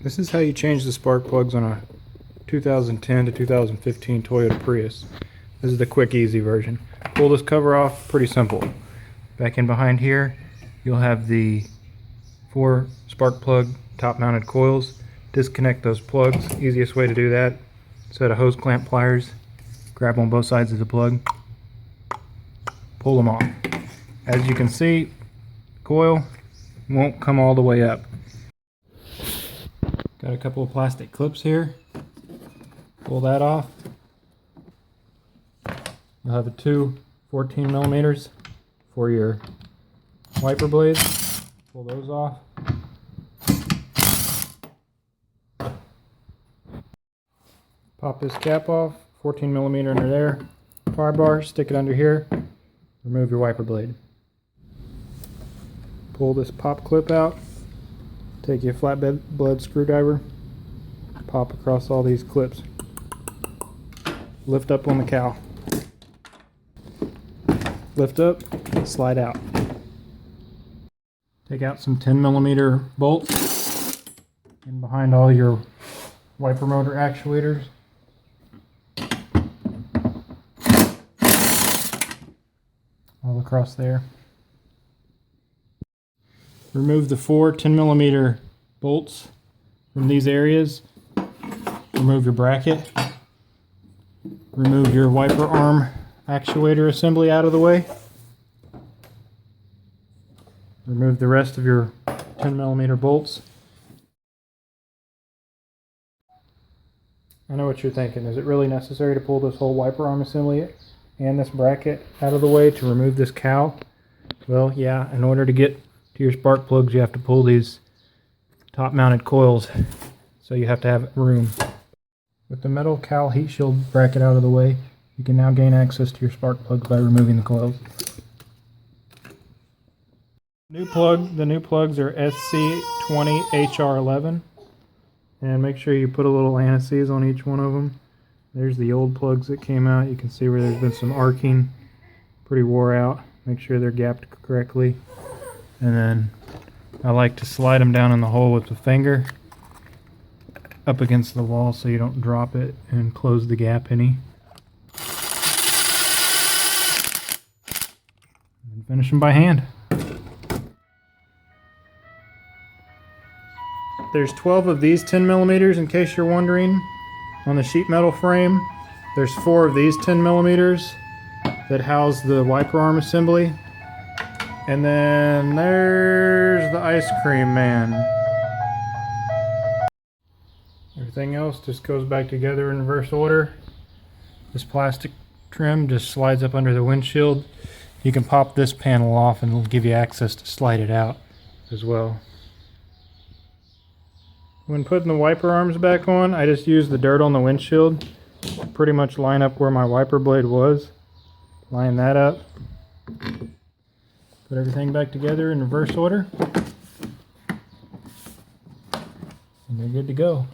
This is how you change the spark plugs on a 2010 to 2015 Toyota Prius. This is the quick, easy version. Pull this cover off, pretty simple. Back in behind here, you'll have the 4 spark plug top mounted coils. Disconnect those plugs. Easiest way to do that, set of hose clamp pliers, grab on both sides of the plug, pull them off. As you can see, coil won't come all the way up. Got a couple of plastic clips here. Pull that off. You'll have two 14 millimeters for your wiper blades. Pull those off. Pop this cap off, 14 millimeter under there. Pry bar, stick it under here. Remove your wiper blade. Pull this pop clip out. Take your flatbed blade screwdriver. Pop across all these clips. Lift up on the cowl. Lift up, slide out. Take out some 10 millimeter bolts in behind all your wiper motor actuators. All across there. Remove the 4 10 millimeter bolts from these areas. Remove your bracket. Remove your wiper arm actuator assembly out of the way. Remove the rest of your 10 millimeter bolts. I know what you're thinking. Is it really necessary to pull this whole wiper arm assembly and this bracket out of the way to remove this cowl? Well, yeah, in order to get to your spark plugs, you have to pull these top mounted coils, so you have to have room. With the metal cowl heat shield bracket out of the way, you can now gain access to your spark plugs by removing the coils. The new plugs are SC20HR11, and make sure you put a little anti-seize on each one of them. There's the old plugs that came out. You can see where there's been some arcing, pretty wore out. Make sure they're gapped correctly. And then I like to slide them down in the hole with the finger up against the wall so you don't drop it and close the gap any. And finish them by hand. There's 12 of these 10 millimeters in case you're wondering on the sheet metal frame. There's 4 of these 10 millimeters that house the wiper arm assembly. And then there's the ice cream man. Everything else just goes back together in reverse order. This plastic trim just slides up under the windshield. You can pop this panel off and it'll give you access to slide it out as well. When putting the wiper arms back on, I just use the dirt on the windshield to pretty much line up where my wiper blade was. Line that up. Put everything back together in reverse order, and you're good to go.